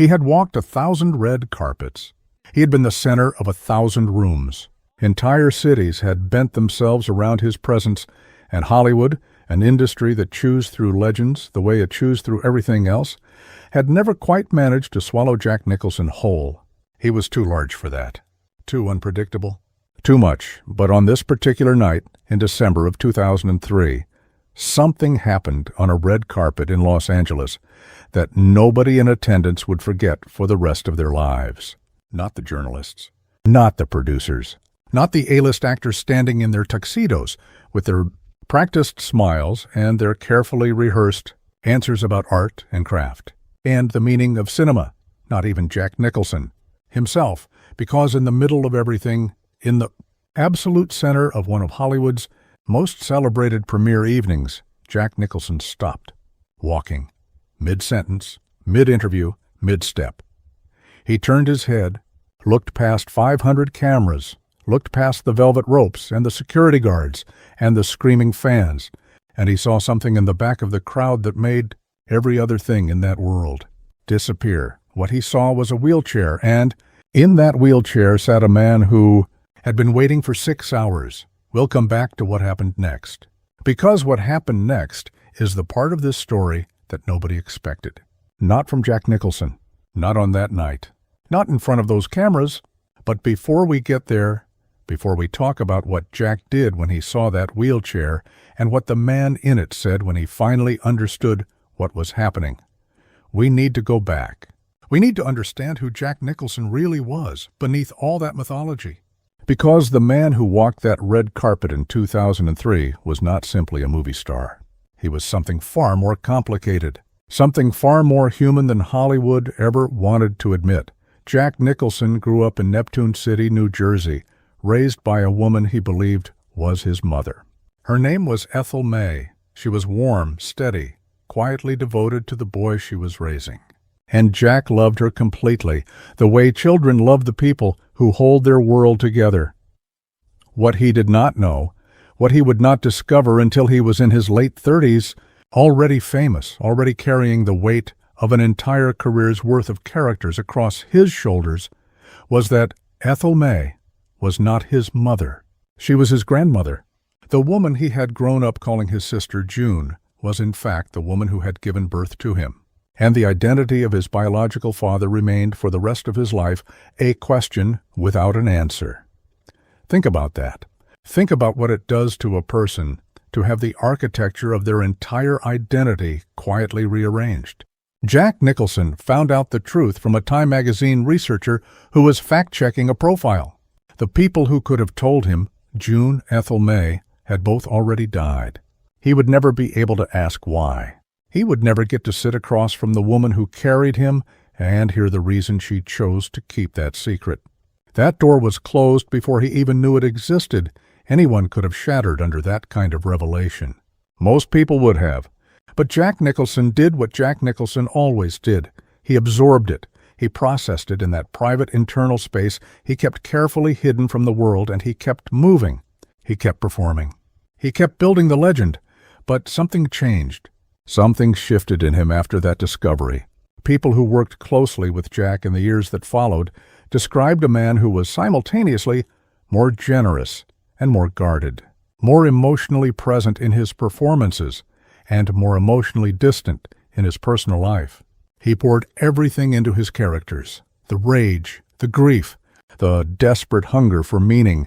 He had walked 1,000 red carpets. He had been the center of 1,000 rooms. Entire cities had bent themselves around his presence, and Hollywood, an industry that chews through legends the way it chews through everything else, had never quite managed to swallow Jack Nicholson whole. He was too large for that. Too unpredictable. Too much. But on this particular night, in December of 2003, something happened on a red carpet in Los Angeles that nobody in attendance would forget for the rest of their lives. Not the journalists. Not the producers. Not the A-list actors standing in their tuxedos with their practiced smiles and their carefully rehearsed answers about art and craft and the meaning of cinema. Not even Jack Nicholson himself, because in the middle of everything, in the absolute center of one of Hollywood's most celebrated premiere evenings, Jack Nicholson stopped, walking, mid-sentence, mid-interview, mid-step. He turned his head, looked past 500 cameras, looked past the velvet ropes and the security guards and the screaming fans, and he saw something in the back of the crowd that made every other thing in that world disappear. What he saw was a wheelchair, and in that wheelchair sat a man who had been waiting for 6 hours. We'll come back to what happened next, because what happened next is the part of this story that nobody expected. Not from Jack Nicholson, not on that night, not in front of those cameras, but before we get there, before we talk about what Jack did when he saw that wheelchair and what the man in it said when he finally understood what was happening, we need to go back. We need to understand who Jack Nicholson really was beneath all that mythology. Because the man who walked that red carpet in 2003 was not simply a movie star. He was something far more complicated, something far more human than Hollywood ever wanted to admit. Jack Nicholson grew up in Neptune City, New Jersey, raised by a woman he believed was his mother. Her name was Ethel May. She was warm, steady, quietly devoted to the boy she was raising. And Jack loved her completely, the way children love the people who hold their world together. What he did not know, what he would not discover until he was in his late 30s, already famous, already carrying the weight of an entire career's worth of characters across his shoulders, was that Ethel May was not his mother. She was his grandmother. The woman he had grown up calling his sister June was in fact the woman who had given birth to him. And the identity of his biological father remained for the rest of his life a question without an answer. Think about that. Think about what it does to a person to have the architecture of their entire identity quietly rearranged. Jack Nicholson found out the truth from a Time magazine researcher who was fact-checking a profile. The people who could have told him June, Ethel May, had both already died. He would never be able to ask why. He would never get to sit across from the woman who carried him and hear the reason she chose to keep that secret. That door was closed before he even knew it existed. Anyone could have shattered under that kind of revelation. Most people would have. But Jack Nicholson did what Jack Nicholson always did. He absorbed it. He processed it in that private internal space he kept carefully hidden from the world, and he kept moving. He kept performing. He kept building the legend. But something changed. Something shifted in him after that discovery. People who worked closely with Jack in the years that followed described a man who was simultaneously more generous and more guarded, more emotionally present in his performances, and more emotionally distant in his personal life. He poured everything into his characters, the rage, the grief, the desperate hunger for meaning,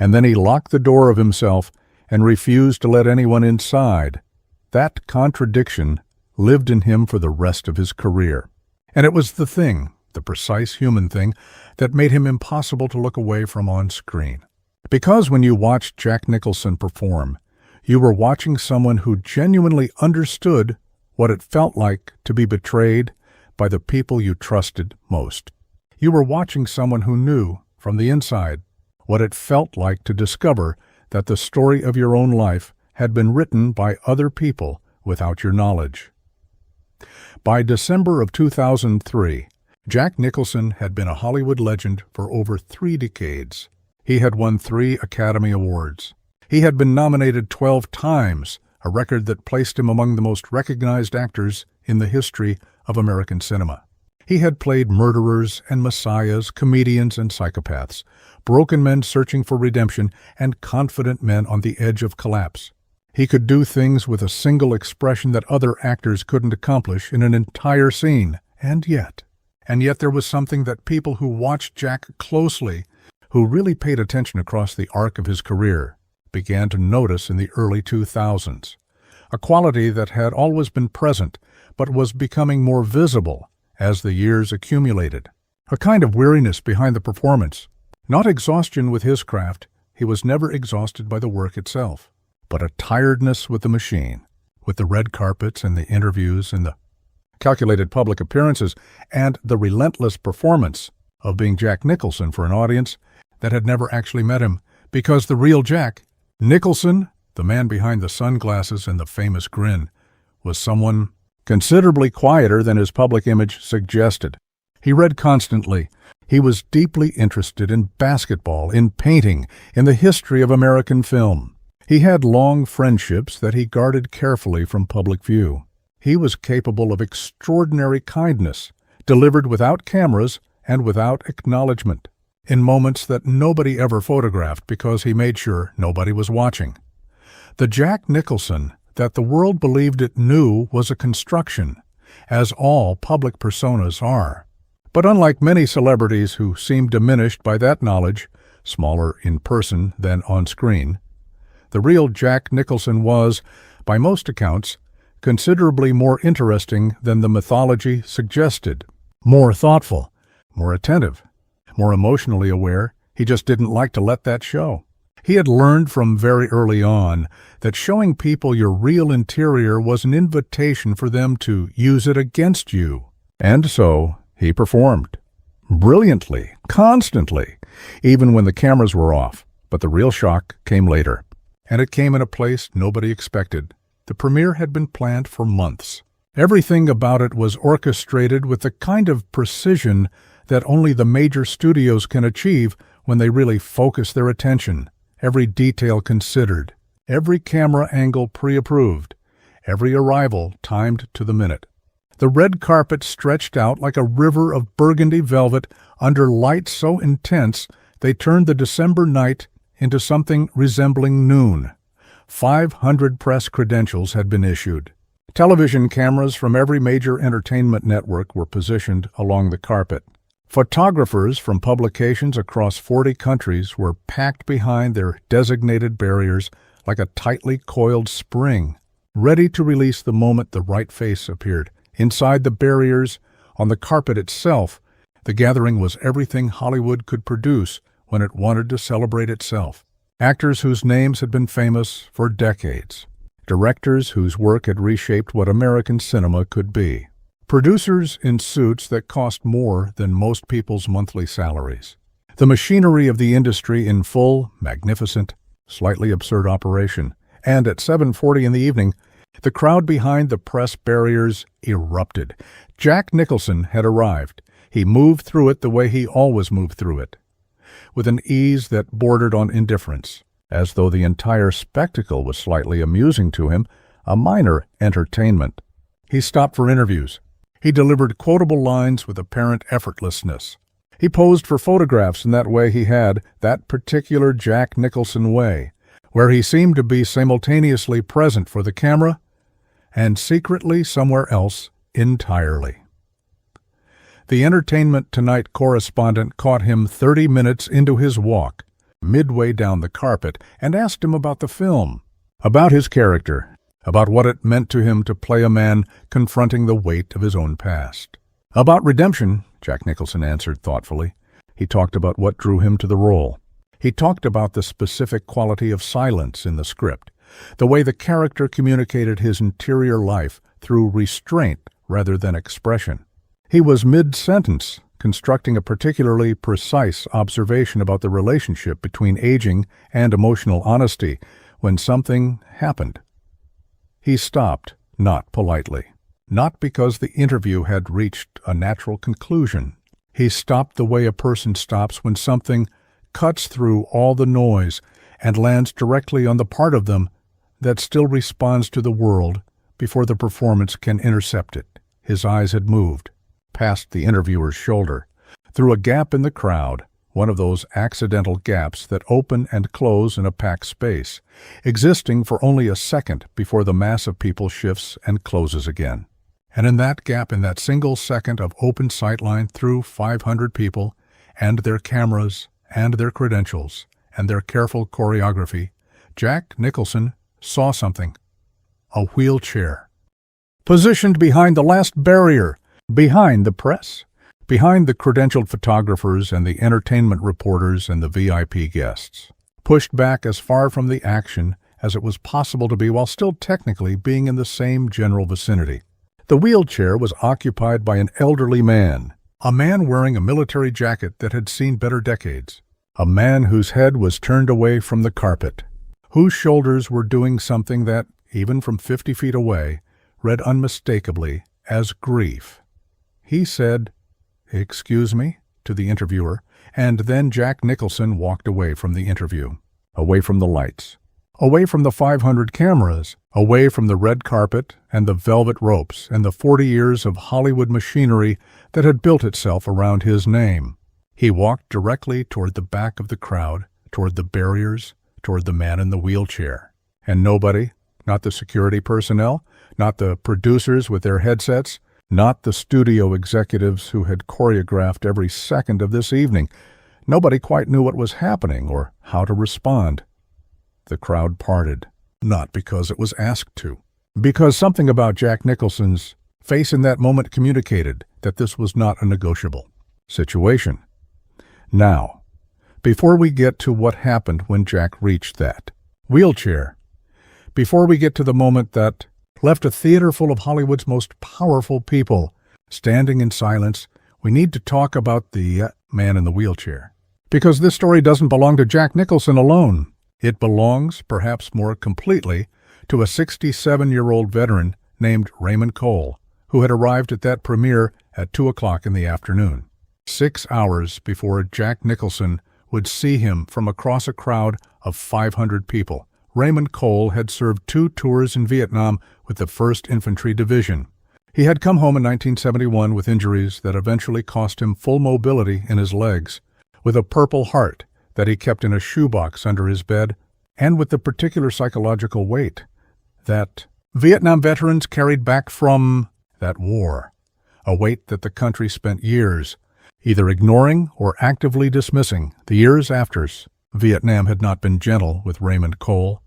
and then he locked the door of himself and refused to let anyone inside. That contradiction lived in him for the rest of his career. And it was the thing, the precise human thing, that made him impossible to look away from on screen. Because when you watched Jack Nicholson perform, you were watching someone who genuinely understood what it felt like to be betrayed by the people you trusted most. You were watching someone who knew, from the inside, what it felt like to discover that the story of your own life had been written by other people without your knowledge. By December of 2003, Jack Nicholson had been a Hollywood legend for over 3 decades. He had won 3 Academy Awards. He had been nominated 12 times, a record that placed him among the most recognized actors in the history of American cinema. He had played murderers and messiahs, comedians and psychopaths, broken men searching for redemption, and confident men on the edge of collapse. He could do things with a single expression that other actors couldn't accomplish in an entire scene. And yet there was something that people who watched Jack closely, who really paid attention across the arc of his career, began to notice in the early 2000s. A quality that had always been present, but was becoming more visible as the years accumulated. A kind of weariness behind the performance. Not exhaustion with his craft, he was never exhausted by the work itself, but a tiredness with the machine, with the red carpets and the interviews and the calculated public appearances and the relentless performance of being Jack Nicholson for an audience that had never actually met him, because the real Jack, Nicholson, the man behind the sunglasses and the famous grin, was someone considerably quieter than his public image suggested. He read constantly. He was deeply interested in basketball, in painting, in the history of American film. He had long friendships that he guarded carefully from public view. He was capable of extraordinary kindness, delivered without cameras and without acknowledgement, in moments that nobody ever photographed because he made sure nobody was watching. The Jack Nicholson that the world believed it knew was a construction, as all public personas are. But unlike many celebrities who seem diminished by that knowledge, smaller in person than on screen, the real Jack Nicholson was, by most accounts, considerably more interesting than the mythology suggested. More thoughtful, more attentive, more emotionally aware. He just didn't like to let that show. He had learned from very early on that showing people your real interior was an invitation for them to use it against you. And so he performed. Brilliantly, constantly, even when the cameras were off. But the real shock came later. And it came in a place nobody expected. The premiere had been planned for months. Everything about it was orchestrated with the kind of precision that only the major studios can achieve when they really focus their attention. Every detail considered, every camera angle pre-approved, every arrival timed to the minute. The red carpet stretched out like a river of burgundy velvet under light so intense they turned the December night into something resembling noon. 500 press credentials had been issued. Television cameras from every major entertainment network were positioned along the carpet. Photographers from publications across 40 countries were packed behind their designated barriers like a tightly coiled spring, ready to release the moment the right face appeared. Inside the barriers, on the carpet itself, the gathering was everything Hollywood could produce when it wanted to celebrate itself. Actors whose names had been famous for decades. Directors whose work had reshaped what American cinema could be. Producers in suits that cost more than most people's monthly salaries. The machinery of the industry in full, magnificent, slightly absurd operation. And at 7:40 in the evening, the crowd behind the press barriers erupted. Jack Nicholson had arrived. He moved through it the way he always moved through it, with an ease that bordered on indifference, as though the entire spectacle was slightly amusing to him, a minor entertainment. He stopped for interviews. He delivered quotable lines with apparent effortlessness. He posed for photographs in that way he had, that particular Jack Nicholson way, where he seemed to be simultaneously present for the camera and secretly somewhere else entirely. The Entertainment Tonight correspondent caught him 30 minutes into his walk, midway down the carpet, and asked him about the film, about his character, about what it meant to him to play a man confronting the weight of his own past. About redemption, Jack Nicholson answered thoughtfully. He talked about what drew him to the role. He talked about the specific quality of silence in the script, the way the character communicated his interior life through restraint rather than expression. He was mid-sentence, constructing a particularly precise observation about the relationship between aging and emotional honesty when something happened. He stopped, not politely, not because the interview had reached a natural conclusion. He stopped the way a person stops when something cuts through all the noise and lands directly on the part of them that still responds to the world before the performance can intercept it. His eyes had moved. past the interviewer's shoulder, through a gap in the crowd, one of those accidental gaps that open and close in a packed space, existing for only a second before the mass of people shifts and closes again. And in that gap, in that single second of open sightline through 500 people, and their cameras, and their credentials, and their careful choreography, Jack Nicholson saw something. A wheelchair. Positioned behind the last barrier, behind the press, behind the credentialed photographers and the entertainment reporters and the VIP guests. Pushed back as far from the action as it was possible to be while still technically being in the same general vicinity. The wheelchair was occupied by an elderly man, a man wearing a military jacket that had seen better decades, a man whose head was turned away from the carpet, whose shoulders were doing something that, even from 50 feet away, read unmistakably as grief. He said, "Excuse me," to the interviewer, and then Jack Nicholson walked away from the interview, away from the lights, away from the 500 cameras, away from the red carpet and the velvet ropes and the 40 years of Hollywood machinery that had built itself around his name. He walked directly toward the back of the crowd, toward the barriers, toward the man in the wheelchair. And nobody, not the security personnel, not the producers with their headsets, not the studio executives who had choreographed every second of this evening, nobody quite knew what was happening or how to respond. The crowd parted, not because it was asked to, because something about Jack Nicholson's face in that moment communicated that this was not a negotiable situation. Now, before we get to what happened when Jack reached that wheelchair, before we get to the moment that left a theater full of Hollywood's most powerful people standing in silence, we need to talk about the man in the wheelchair. Because this story doesn't belong to Jack Nicholson alone. It belongs, perhaps more completely, to a 67-year-old veteran named Raymond Cole, who had arrived at that premiere at 2 o'clock in the afternoon, 6 hours before Jack Nicholson would see him from across a crowd of 500 people. Raymond Cole had served 2 tours in Vietnam with the 1st Infantry Division. He had come home in 1971 with injuries that eventually cost him full mobility in his legs, with a Purple Heart that he kept in a shoebox under his bed, and with the particular psychological weight that Vietnam veterans carried back from that war, a weight that the country spent years either ignoring or actively dismissing. The years after, Vietnam had not been gentle with Raymond Cole.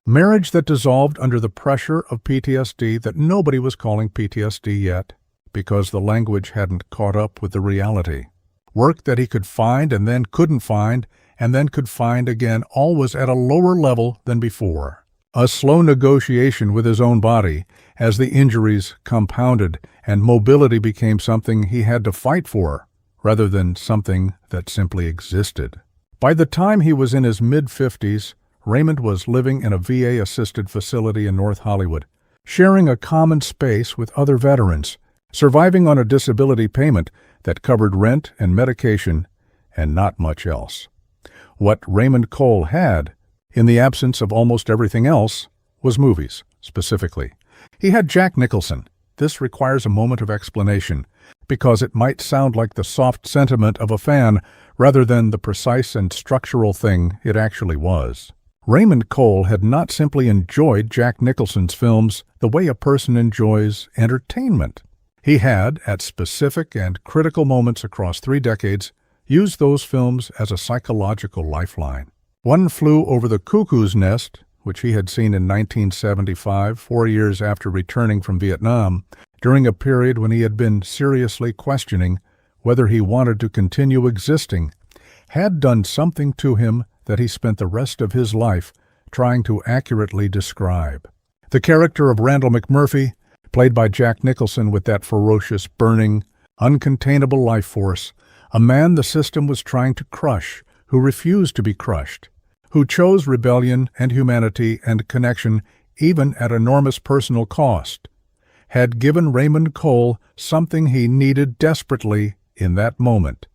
Marriage that dissolved under the pressure of PTSD that nobody was calling PTSD yet, because the language hadn't caught up with the reality. Work that he could find and then couldn't find, and then could find again, always at a lower level than before. A slow negotiation with his own body as the injuries compounded and mobility became something he had to fight for, rather than something that simply existed. By the time he was in his mid-50s, Raymond was living in a VA-assisted facility in North Hollywood, sharing a common space with other veterans, surviving on a disability payment that covered rent and medication and not much else. What Raymond Cole had, in the absence of almost everything else, was movies, specifically. He had Jack Nicholson. This requires a moment of explanation, because it might sound like the soft sentiment of a fan rather than the precise and structural thing it actually was. Raymond Cole had not simply enjoyed Jack Nicholson's films the way a person enjoys entertainment. He had, at specific and critical moments across 3 decades, used those films as a psychological lifeline. One Flew Over the Cuckoo's Nest, which he had seen in 1975, 4 years after returning from Vietnam, during a period when he had been seriously questioning whether he wanted to continue existing, had done something to him that he spent the rest of his life trying to accurately describe. The character of Randall McMurphy, played by Jack Nicholson with that ferocious, burning, uncontainable life force, a man the system was trying to crush, who refused to be crushed, who chose rebellion and humanity and connection even at enormous personal cost, had given Raymond Cole something he needed desperately in that moment: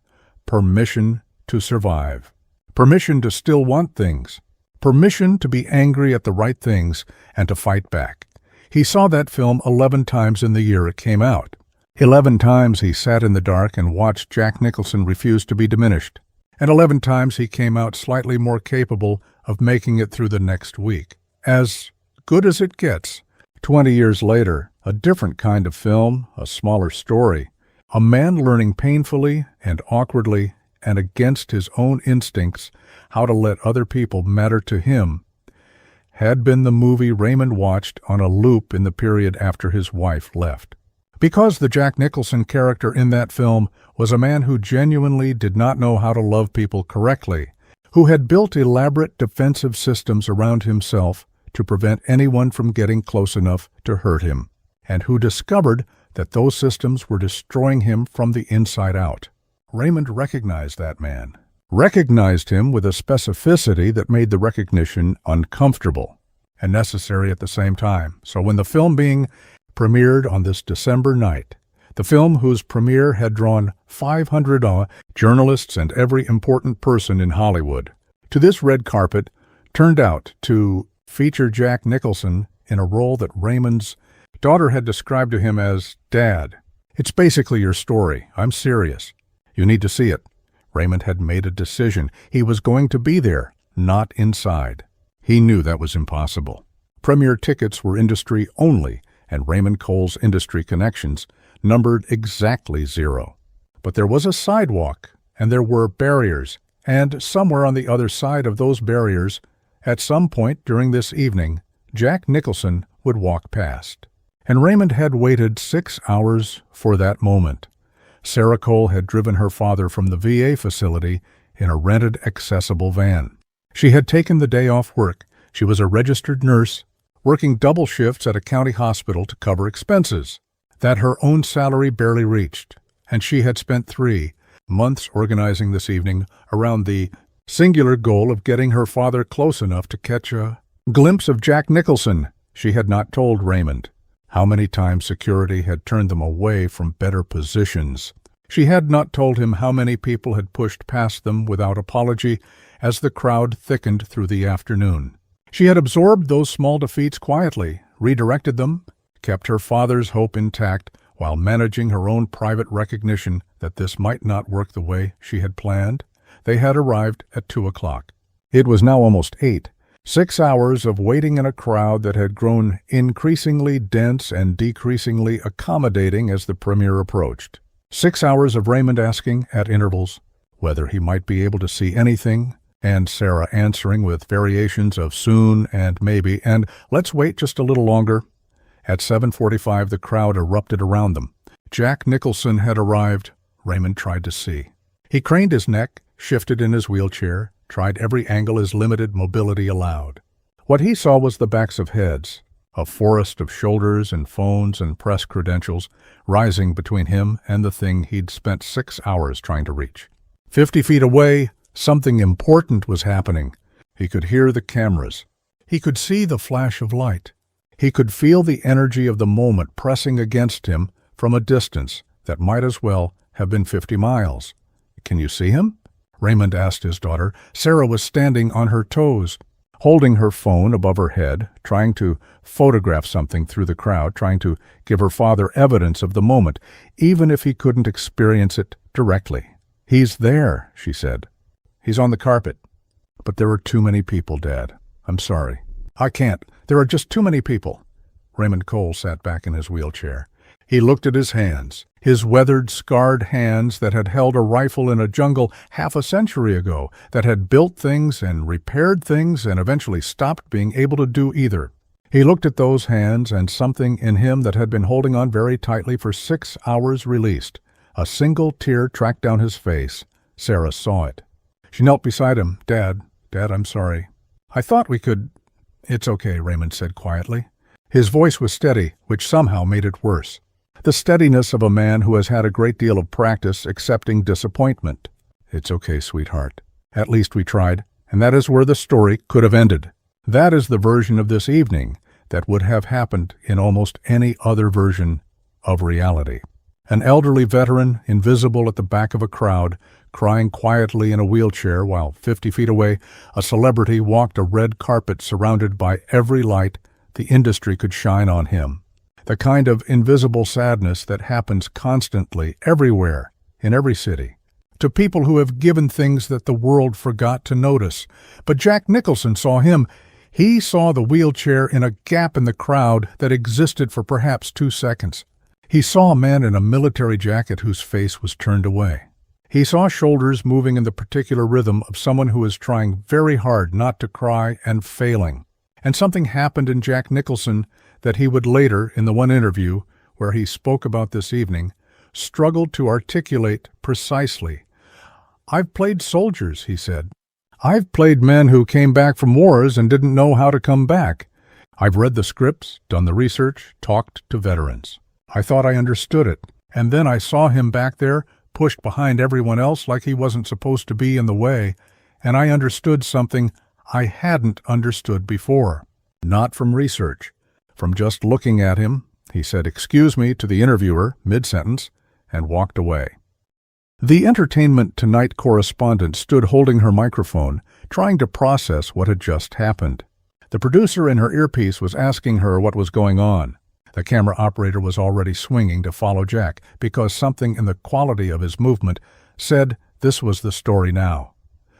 permission to survive, permission to still want things, permission to be angry at the right things and to fight back. He saw that film 11 times in the year it came out. 11 times he sat in the dark and watched Jack Nicholson refuse to be diminished, and 11 times he came out slightly more capable of making it through the next week. As good as it gets, 20 years later, a different kind of film, a smaller story, a man learning painfully and awkwardly and against his own instincts how to let other people matter to him, had been the movie Raymond watched on a loop in the period after his wife left. Because the Jack Nicholson character in that film was a man who genuinely did not know how to love people correctly, who had built elaborate defensive systems around himself to prevent anyone from getting close enough to hurt him, and who discovered that those systems were destroying him from the inside out. Raymond recognized that man, recognized him with a specificity that made the recognition uncomfortable and necessary at the same time. So when the film being premiered on this December night, the film whose premiere had drawn 500 journalists and every important person in Hollywood to this red carpet, turned out to feature Jack Nicholson in a role that Raymond's daughter had described to him as, "Dad, it's basically your story. I'm serious. You need to see it." Raymond had made a decision. He was going to be there, not inside. He knew that was impossible. Premiere tickets were industry only, and Raymond Cole's industry connections numbered exactly 0. But there was a sidewalk, and there were barriers, and somewhere on the other side of those barriers, at some point during this evening, Jack Nicholson would walk past. And Raymond had waited 6 hours for that moment. Sarah Cole had driven her father from the VA facility in a rented, accessible van. She had taken the day off work. She was a registered nurse, working double shifts at a county hospital to cover expenses that her own salary barely reached, and she had spent 3 months organizing this evening around the singular goal of getting her father close enough to catch a glimpse of Jack Nicholson. She had not told Raymond how many times security had turned them away from better positions. She had not told him how many people had pushed past them without apology as the crowd thickened through the afternoon. She had absorbed those small defeats quietly, redirected them, kept her father's hope intact while managing her own private recognition that this might not work the way she had planned. They had arrived at 2 o'clock. It was now almost 8. 6 hours of waiting in a crowd that had grown increasingly dense and decreasingly accommodating as the premiere approached. 6 hours of Raymond asking, at intervals, whether he might be able to see anything, and Sarah answering with variations of soon and maybe, and let's wait just a little longer. At 7:45, the crowd erupted around them. Jack Nicholson had arrived. Raymond tried to see. He craned his neck, shifted in his wheelchair, tried every angle his limited mobility allowed. What he saw was the backs of heads, a forest of shoulders and phones and press credentials rising between him and the thing he'd spent 6 hours trying to reach. 50 feet away, something important was happening. He could hear the cameras. He could see the flash of light. He could feel the energy of the moment pressing against him from a distance that might as well have been 50 miles. "Can you see him?" Raymond asked his daughter. Sarah was standing on her toes, holding her phone above her head, trying to photograph something through the crowd, trying to give her father evidence of the moment, even if he couldn't experience it directly. "He's there," she said. "He's on the carpet." "But there are too many people, Dad. I'm sorry. I can't. There are just too many people." Raymond Cole sat back in his wheelchair. He looked at his hands, his weathered, scarred hands that had held a rifle in a jungle half a century ago, that had built things and repaired things and eventually stopped being able to do either. He looked at those hands, and something in him that had been holding on very tightly for 6 hours released. A single tear tracked down his face. Sarah saw it. She knelt beside him. Dad, I'm sorry. I thought we could—" "It's okay," Raymond said quietly. His voice was steady, which somehow made it worse. The steadiness of a man who has had a great deal of practice accepting disappointment. "It's okay, sweetheart. At least we tried, and that is where the story could have ended. That is the version of this evening that would have happened in almost any other version of reality." An elderly veteran, invisible at the back of a crowd, crying quietly in a wheelchair while 50 feet away, a celebrity walked a red carpet surrounded by every light the industry could shine on him. the kind of invisible sadness that happens constantly, everywhere, in every city, to people who have given things that the world forgot to notice. But Jack Nicholson saw him. He saw the wheelchair in a gap in the crowd that existed for perhaps 2 seconds. He saw a man in a military jacket whose face was turned away. He saw shoulders moving in the particular rhythm of someone who is trying very hard not to cry and failing. And something happened in Jack Nicholson that he would later, in the one interview where he spoke about this evening, struggle to articulate precisely. "I've played soldiers," he said. "I've played men who came back from wars and didn't know how to come back. I've read the scripts, done the research, talked to veterans. I thought I understood it, and then I saw him back there, pushed behind everyone else like he wasn't supposed to be in the way, and I understood something I hadn't understood before. Not from research, from just looking at him." He said, "Excuse me," to the interviewer, mid-sentence, and walked away. The Entertainment Tonight correspondent stood holding her microphone, trying to process what had just happened. The producer in her earpiece was asking her what was going on. The camera operator was already swinging to follow Jack, because something in the quality of his movement said this was the story now.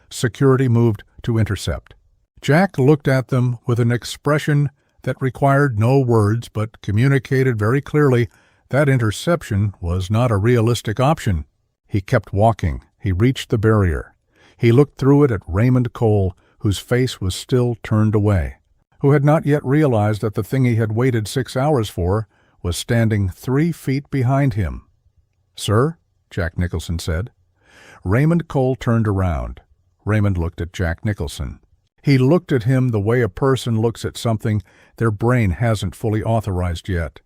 Security moved to intercept. Jack looked at them with an expression that required no words but communicated very clearly that interception was not a realistic option. He kept walking. He reached the barrier. He looked through it at Raymond Cole, whose face was still turned away, who had not yet realized that the thing he had waited 6 hours for was standing 3 feet behind him. "Sir?" Jack Nicholson said. Raymond Cole turned around. Raymond looked at Jack Nicholson. He looked at him the way a person looks at something their brain hasn't fully authorized yet,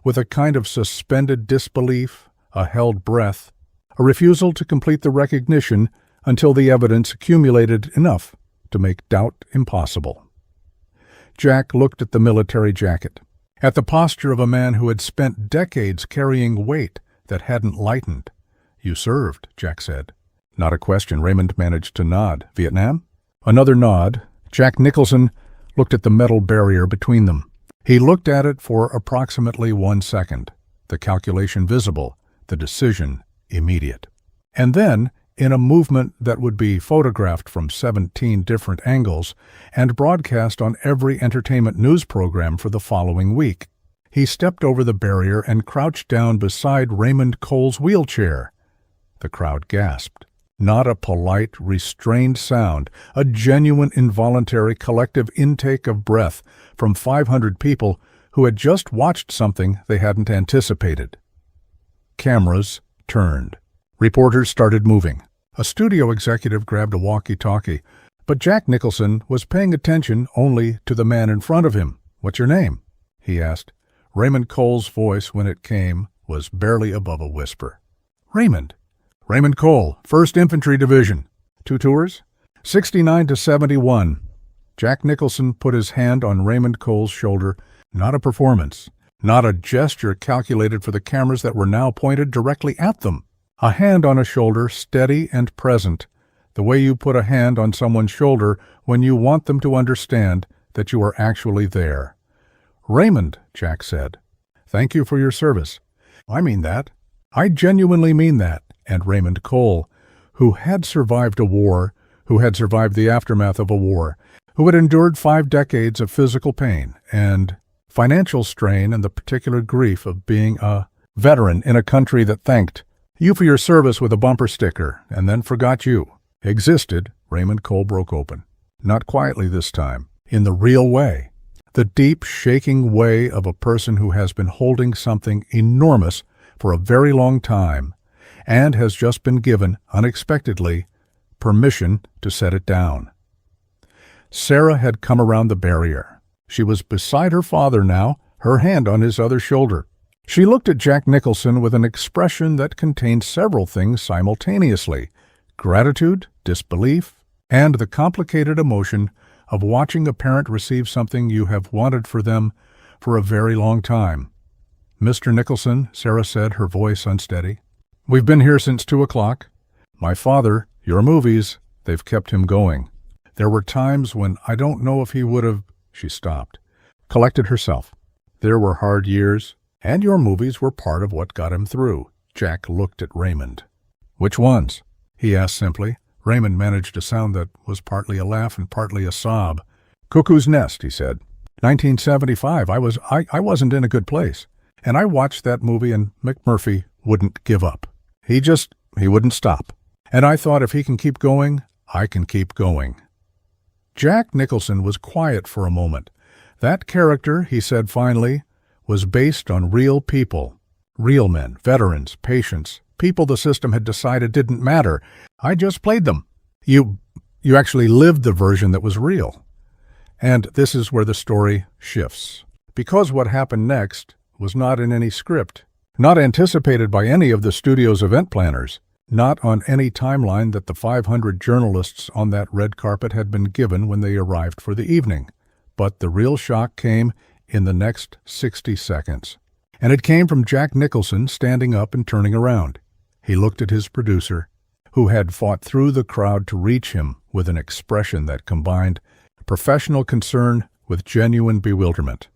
with a kind of suspended disbelief, a held breath, a refusal to complete the recognition until the evidence accumulated enough to make doubt impossible. Jack looked at the military jacket, at the posture of a man who had spent decades carrying weight that hadn't lightened. "You served," Jack said. Not a question. Raymond managed to nod. "Vietnam?" Another nod. Jack Nicholson looked at the metal barrier between them. He looked at it for approximately 1 second, the calculation visible, the decision immediate. And then, in a movement that would be photographed from 17 different angles and broadcast on every entertainment news program for the following week, he stepped over the barrier and crouched down beside Raymond Cole's wheelchair. The crowd gasped. Not a polite, restrained sound, a genuine, involuntary, collective intake of breath from 500 people who had just watched something they hadn't anticipated. Cameras turned. Reporters started moving. A studio executive grabbed a walkie-talkie, but Jack Nicholson was paying attention only to the man in front of him. "What's your name?" he asked. Raymond Cole's voice, when it came, was barely above a whisper. "Raymond. Raymond Cole, 1st Infantry Division. 2 tours? 69 to 71. Jack Nicholson put his hand on Raymond Cole's shoulder. Not a performance. Not a gesture calculated for the cameras that were now pointed directly at them. A hand on a shoulder, steady and present, the way you put a hand on someone's shoulder when you want them to understand that you are actually there. "Raymond," Jack said, "thank you for your service." "I mean that. I genuinely mean that." And Raymond Cole, who had survived a war, who had survived the aftermath of a war, who had endured 5 decades of physical pain and financial strain and the particular grief of being a veteran in a country that thanked you for your service with a bumper sticker and then forgot you existed, Raymond Cole broke open. Not quietly this time, in the real way. The deep, shaking way of a person who has been holding something enormous for a very long time and has just been given, unexpectedly, permission to set it down. Sarah had come around the barrier. She was beside her father now, her hand on his other shoulder. She looked at Jack Nicholson with an expression that contained several things simultaneously: gratitude, disbelief, and the complicated emotion of watching a parent receive something you have wanted for them for a very long time. "Mr. Nicholson," Sarah said, her voice unsteady, "we've been here since 2 o'clock. My father, your movies, they've kept him going. There were times when I don't know if he would have—" She stopped, collected herself. There were hard years, and your movies were part of what got him through. Jack looked at Raymond. Which ones? He asked simply. Raymond managed a sound that was partly a laugh and partly a sob. Cuckoo's Nest, he said. 1975, I wasn't in a good place. And I watched that movie and McMurphy wouldn't give up. He wouldn't stop. And I thought if he can keep going, I can keep going. Jack Nicholson was quiet for a moment. That character, he said finally, was based on real people. Real men, veterans, patients, people the system had decided didn't matter. I just played them. You actually lived the version that was real. And this is where the story shifts. Because what happened next was not in any script, not anticipated by any of the studio's event planners, not on any timeline that the 500 journalists on that red carpet had been given when they arrived for the evening. But the real shock came in the next 60 seconds. And it came from Jack Nicholson standing up and turning around. He looked at his producer, who had fought through the crowd to reach him with an expression that combined professional concern with genuine bewilderment.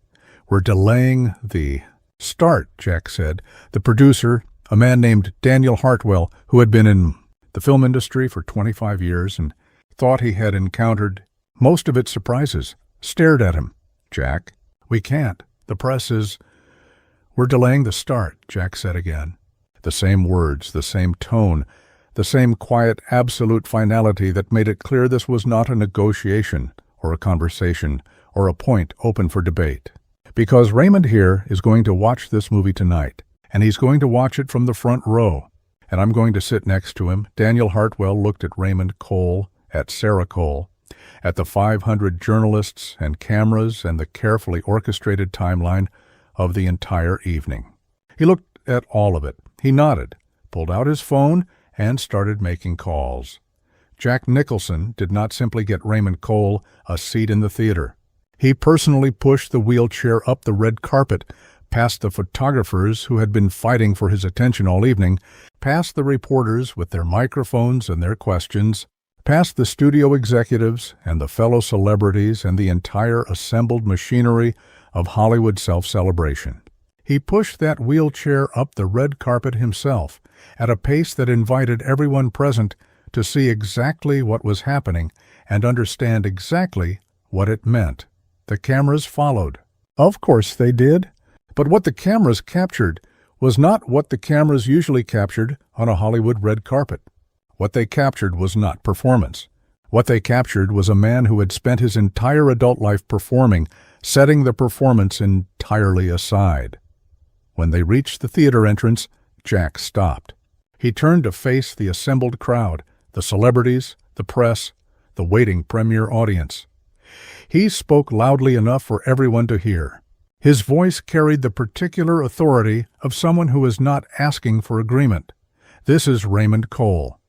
"We're delaying the start," Jack said. The producer, a man named Daniel Hartwell, who had been in the film industry for 25 years and thought he had encountered most of its surprises, stared at him. "Jack, we can't. The press is—" "We're delaying the start," Jack said again. The same words, the same tone, the same quiet, absolute finality that made it clear this was not a negotiation or a conversation or a point open for debate. Because Raymond here is going to watch this movie tonight, and he's going to watch it from the front row, and I'm going to sit next to him. Daniel Hartwell looked at Raymond Cole, at Sarah Cole, at the 500 journalists and cameras and the carefully orchestrated timeline of the entire evening. He looked at all of it. He nodded, pulled out his phone, and started making calls. Jack Nicholson did not simply get Raymond Cole a seat in the theater. He personally pushed the wheelchair up the red carpet, past the photographers who had been fighting for his attention all evening, past the reporters with their microphones and their questions, past the studio executives and the fellow celebrities and the entire assembled machinery of Hollywood self-celebration. He pushed that wheelchair up the red carpet himself, at a pace that invited everyone present to see exactly what was happening and understand exactly what it meant. The cameras followed. Of course they did. But what the cameras captured was not what the cameras usually captured on a Hollywood red carpet. What they captured was not performance. What they captured was a man who had spent his entire adult life performing, setting the performance entirely aside. When they reached the theater entrance, Jack stopped. He turned to face the assembled crowd, the celebrities, the press, the waiting premiere audience. He spoke loudly enough for everyone to hear. His voice carried the particular authority of someone who is not asking for agreement. This is Raymond Cole.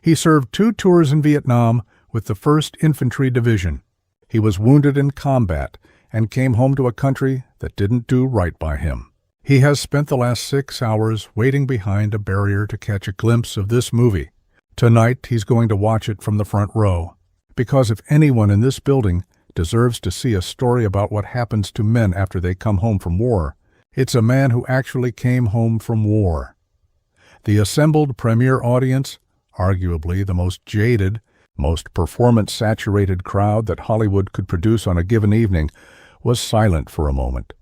He served 2 tours in Vietnam with the 1st Infantry Division. He was wounded in combat and came home to a country that didn't do right by him. He has spent the last 6 hours waiting behind a barrier to catch a glimpse of this movie. Tonight he's going to watch it from the front row. Because if anyone in this building deserves to see a story about what happens to men after they come home from war, it's a man who actually came home from war. The assembled premiere audience, arguably the most jaded, most performance-saturated crowd that Hollywood could produce on a given evening, was silent for a moment.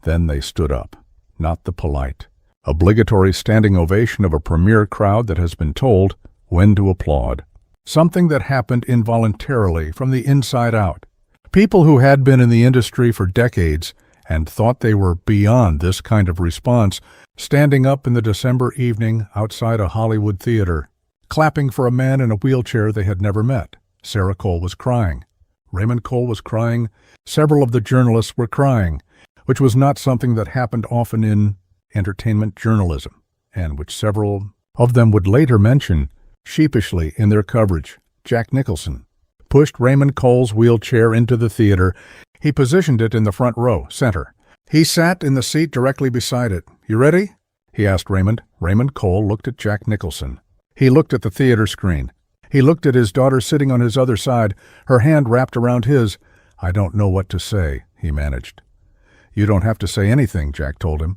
Then they stood up. Not the polite, obligatory standing ovation of a premiere crowd that has been told when to applaud. Something that happened involuntarily from the inside out. People who had been in the industry for decades and thought they were beyond this kind of response, standing up in the December evening outside a Hollywood theater, clapping for a man in a wheelchair they had never met. Sarah Cole was crying. Raymond Cole was crying. Several of the journalists were crying, which was not something that happened often in entertainment journalism, and which several of them would later mention sheepishly in their coverage. Jack Nicholson pushed Raymond Cole's wheelchair into the theater. He positioned it in the front row, center. He sat in the seat directly beside it. "You ready?" he asked Raymond. Raymond Cole looked at Jack Nicholson. He looked at the theater screen. He looked at his daughter sitting on his other side, her hand wrapped around his. "I don't know what to say," he managed. "You don't have to say anything," Jack told him.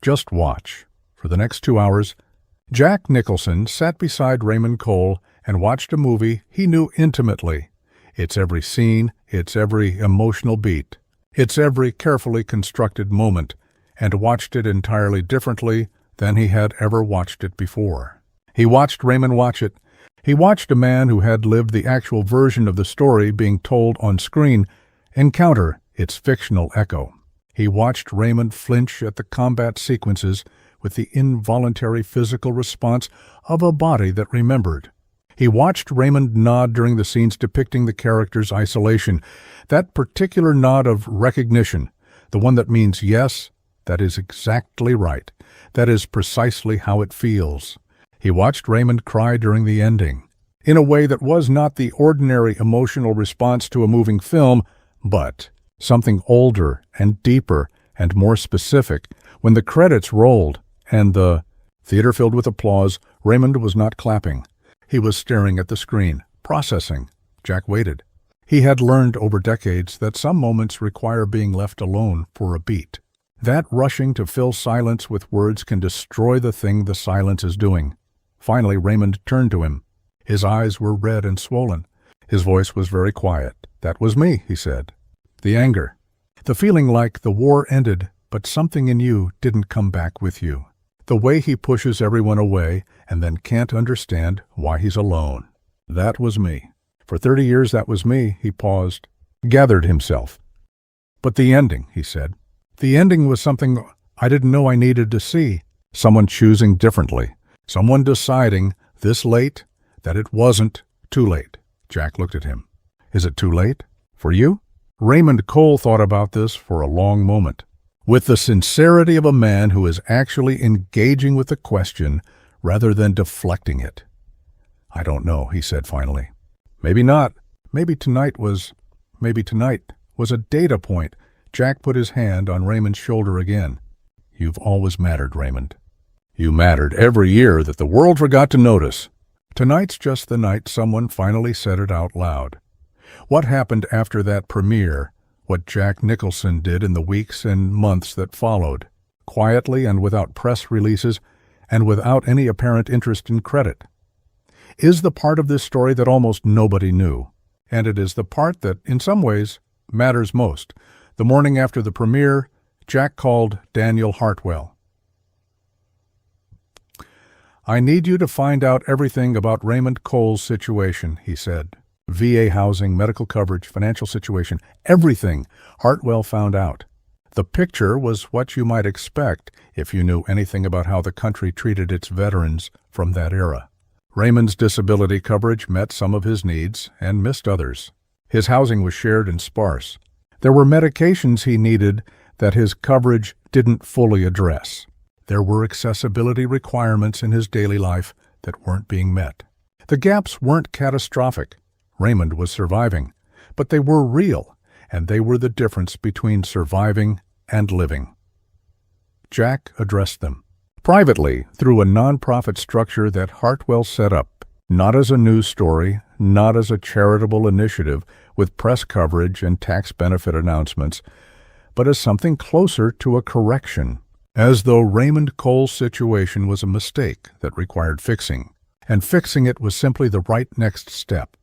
"Just watch." For the next 2 hours, Jack Nicholson sat beside Raymond Cole and watched a movie he knew intimately. Its every scene, its every emotional beat, its every carefully constructed moment, and watched it entirely differently than he had ever watched it before. He watched Raymond watch it. He watched a man who had lived the actual version of the story being told on screen encounter its fictional echo. He watched Raymond flinch at the combat sequences with the involuntary physical response of a body that remembered. He watched Raymond nod during the scenes depicting the character's isolation, that particular nod of recognition, the one that means yes, that is exactly right, that is precisely how it feels. He watched Raymond cry during the ending, in a way that was not the ordinary emotional response to a moving film, but something older and deeper and more specific. When the credits rolled and the theater filled with applause, Raymond was not clapping. He was staring at the screen, processing. Jack waited. He had learned over decades that some moments require being left alone for a beat. That rushing to fill silence with words can destroy the thing the silence is doing. Finally, Raymond turned to him. His eyes were red and swollen. His voice was very quiet. "That was me," he said. "The anger. The feeling like the war ended, but something in you didn't come back with you. The way he pushes everyone away and then can't understand why he's alone. That was me. For 30 years that was me." He paused, gathered himself. "But the ending," he said. "The ending was something I didn't know I needed to see. Someone choosing differently. Someone deciding, this late, that it wasn't too late." Jack looked at him. "Is it too late? For you?" Raymond Cole thought about this for a long moment, with the sincerity of a man who is actually engaging with the question rather than deflecting it. "I don't know," he said finally. "Maybe not. Maybe tonight was a data point." Jack put his hand on Raymond's shoulder again. "You've always mattered, Raymond. You mattered every year that the world forgot to notice. Tonight's just the night someone finally said it out loud. What happened after that premiere, what Jack Nicholson did in the weeks and months that followed, quietly and without press releases and without any apparent interest in credit, is the part of this story that almost nobody knew. And it is the part that, in some ways, matters most. The morning after the premiere, Jack called Daniel Hartwell. "I need you to find out everything about Raymond Cole's situation," he said. "VA housing, medical coverage, financial situation, everything." Hartwell found out. The picture was what you might expect if you knew anything about how the country treated its veterans from that era. Raymond's disability coverage met some of his needs and missed others. His housing was shared and sparse. There were medications he needed that his coverage didn't fully address. There were accessibility requirements in his daily life that weren't being met. The gaps weren't catastrophic. Raymond was surviving, but they were real, and they were the difference between surviving and living. Jack addressed them. Privately, through a nonprofit structure that Hartwell set up, not as a news story, not as a charitable initiative with press coverage and tax benefit announcements, but as something closer to a correction, as though Raymond Cole's situation was a mistake that required fixing, and fixing it was simply the right next step.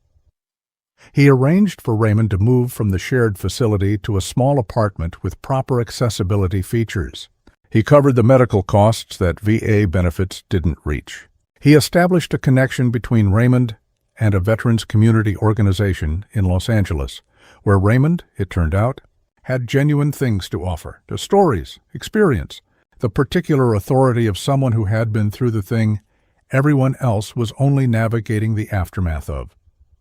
He arranged for Raymond to move from the shared facility to a small apartment with proper accessibility features. He covered the medical costs that VA benefits didn't reach. He established a connection between Raymond and a veterans community organization in Los Angeles, where Raymond, it turned out, had genuine things to offer, the stories, experience, the particular authority of someone who had been through the thing everyone else was only navigating the aftermath of.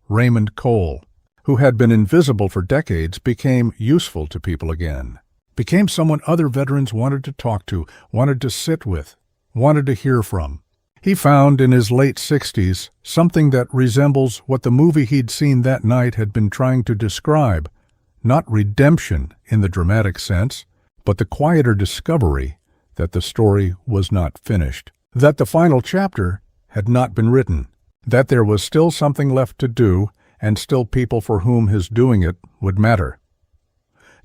Raymond Cole, who had been invisible for decades, became useful to people again, became someone other veterans wanted to talk to, wanted to sit with, wanted to hear from. He found in his late 60s something that resembles what the movie he'd seen that night had been trying to describe, not redemption in the dramatic sense, but the quieter discovery that the story was not finished, that the final chapter had not been written, that there was still something left to do and still people for whom his doing it would matter.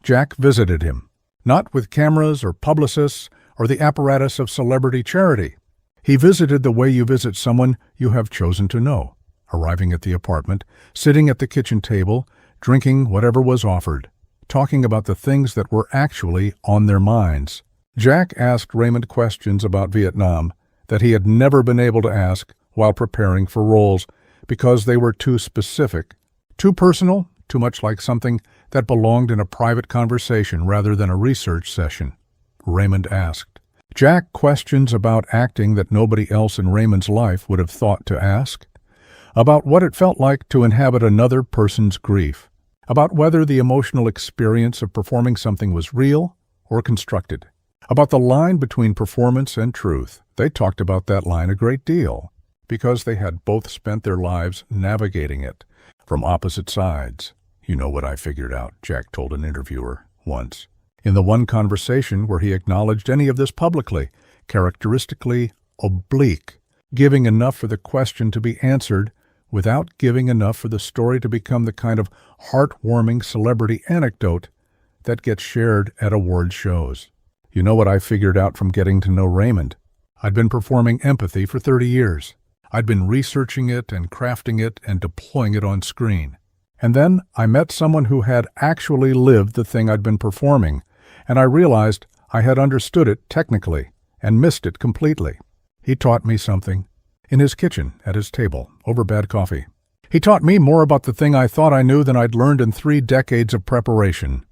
Jack visited him. not with cameras or publicists or the apparatus of celebrity charity. He visited the way you visit someone you have chosen to know, arriving at the apartment, sitting at the kitchen table, drinking whatever was offered, talking about the things that were actually on their minds. Jack asked Raymond questions about Vietnam that he had never been able to ask while preparing for roles because they were too specific, too personal, too much like something that belonged in a private conversation rather than a research session. Raymond asked Jack questions about acting that nobody else in Raymond's life would have thought to ask, about what it felt like to inhabit another person's grief, about whether the emotional experience of performing something was real or constructed, about the line between performance and truth. They talked about that line a great deal because they had both spent their lives navigating it from opposite sides. "You know what I figured out," Jack told an interviewer once. In the one conversation where he acknowledged any of this publicly, characteristically oblique, giving enough for the question to be answered without giving enough for the story to become the kind of heartwarming celebrity anecdote that gets shared at award shows. "You know what I figured out from getting to know Raymond? I'd been performing empathy for 30 years. I'd been researching it and crafting it and deploying it on screen. And then I met someone who had actually lived the thing I'd been performing, and I realized I had understood it technically and missed it completely. He taught me something. In his kitchen, at his table, over bad coffee. He taught me more about the thing I thought I knew than I'd learned in 3 decades of preparation."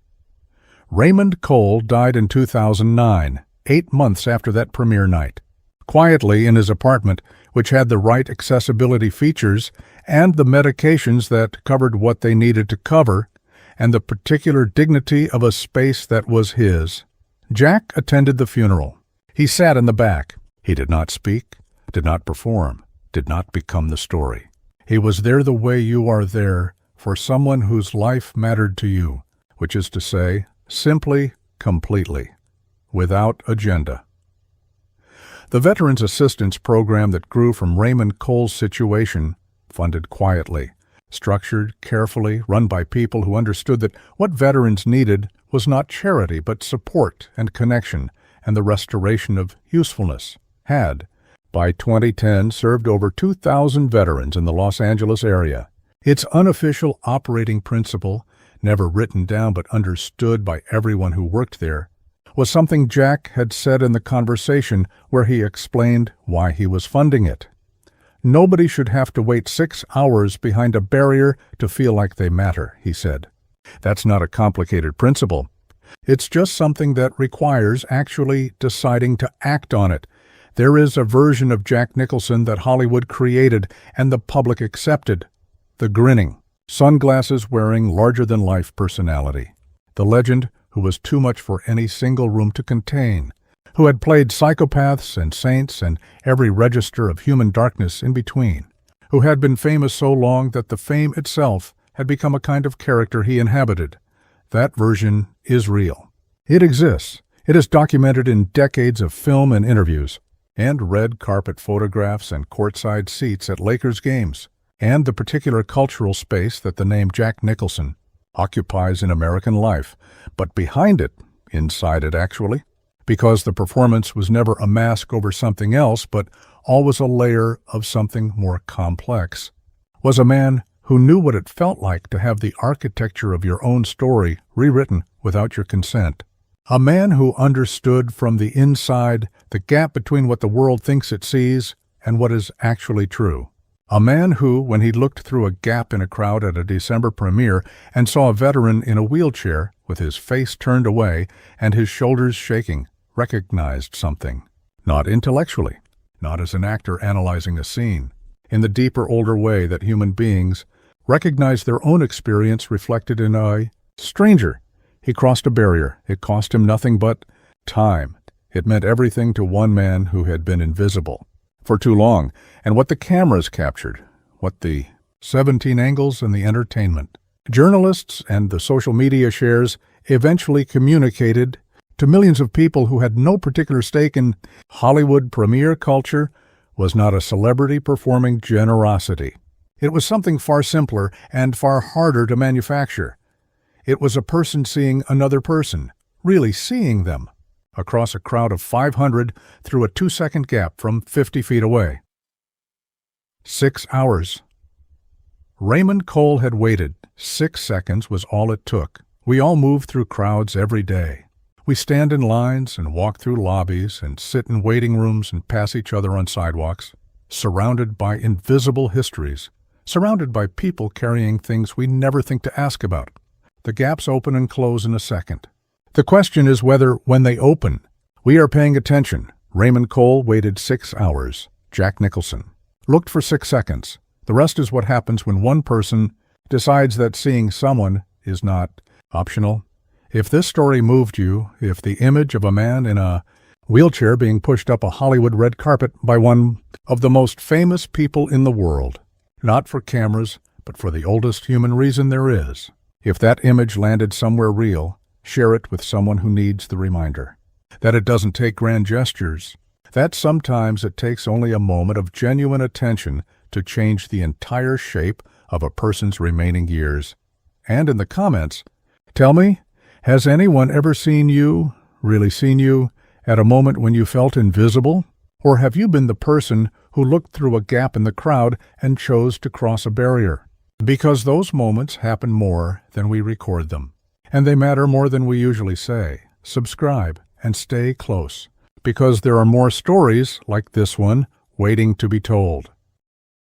Raymond Cole died in 2009, 8 months after that premiere night. Quietly in his apartment, which had the right accessibility features and the medications that covered what they needed to cover, and the particular dignity of a space that was his. Jack attended the funeral. He sat in the back. He did not speak, did not perform, did not become the story. He was there the way you are there for someone whose life mattered to you, which is to say, simply, completely, without agenda. The Veterans Assistance Program that grew from Raymond Cole's situation, funded quietly, structured carefully, run by people who understood that what veterans needed was not charity but support and connection and the restoration of usefulness, had, by 2010, served over 2,000 veterans in the Los Angeles area. Its unofficial operating principle, never written down but understood by everyone who worked there, was something Jack had said in the conversation where he explained why he was funding it. "Nobody should have to wait 6 hours behind a barrier to feel like they matter," he said. "That's not a complicated principle. It's just something that requires actually deciding to act on it. There is a version of Jack Nicholson that Hollywood created and the public accepted. The grinning, sunglasses-wearing, larger-than-life personality. The legend who was too much for any single room to contain, who had played psychopaths and saints and every register of human darkness in between, who had been famous so long that the fame itself had become a kind of character he inhabited. That version is real. It exists. It is documented in decades of film and interviews, and red carpet photographs and courtside seats at Lakers games, and the particular cultural space that the name Jack Nicholson occupies in American life, but behind it, inside it actually, because the performance was never a mask over something else, but always a layer of something more complex, was a man who knew what it felt like to have the architecture of your own story rewritten without your consent. A man who understood from the inside the gap between what the world thinks it sees and what is actually true. A man who, when he looked through a gap in a crowd at a December premiere and saw a veteran in a wheelchair with his face turned away and his shoulders shaking, recognized something. Not intellectually, not as an actor analyzing a scene, in the deeper, older way that human beings recognize their own experience reflected in a stranger. He crossed a barrier. It cost him nothing but time. It meant everything to one man who had been invisible for too long, and what the cameras captured, what the 17 angles and the entertainment. Journalists and the social media shares eventually communicated to millions of people who had no particular stake in Hollywood premiere culture was not a celebrity performing generosity. It was something far simpler and far harder to manufacture. It was a person seeing another person, really seeing them, across a crowd of 500 through a 2-second gap from 50 feet away. 6 hours. Raymond Cole had waited. 6 seconds was all it took. We all move through crowds every day. We stand in lines and walk through lobbies and sit in waiting rooms and pass each other on sidewalks, surrounded by invisible histories, surrounded by people carrying things we never think to ask about. The gaps open and close in a second. The question is whether, when they open, we are paying attention. Raymond Cole waited 6 hours. Jack Nicholson looked for 6 seconds. The rest is what happens when one person decides that seeing someone is not optional. If this story moved you, if the image of a man in a wheelchair being pushed up a Hollywood red carpet by one of the most famous people in the world, not for cameras, but for the oldest human reason there is, if that image landed somewhere real, share it with someone who needs the reminder that it doesn't take grand gestures, that sometimes it takes only a moment of genuine attention to change the entire shape of a person's remaining years. And in the comments, tell me, has anyone ever seen you, really seen you, at a moment when you felt invisible? Or have you been the person who looked through a gap in the crowd and chose to cross a barrier? Because those moments happen more than we record them, and they matter more than we usually say. Subscribe and stay close, because there are more stories like this one waiting to be told.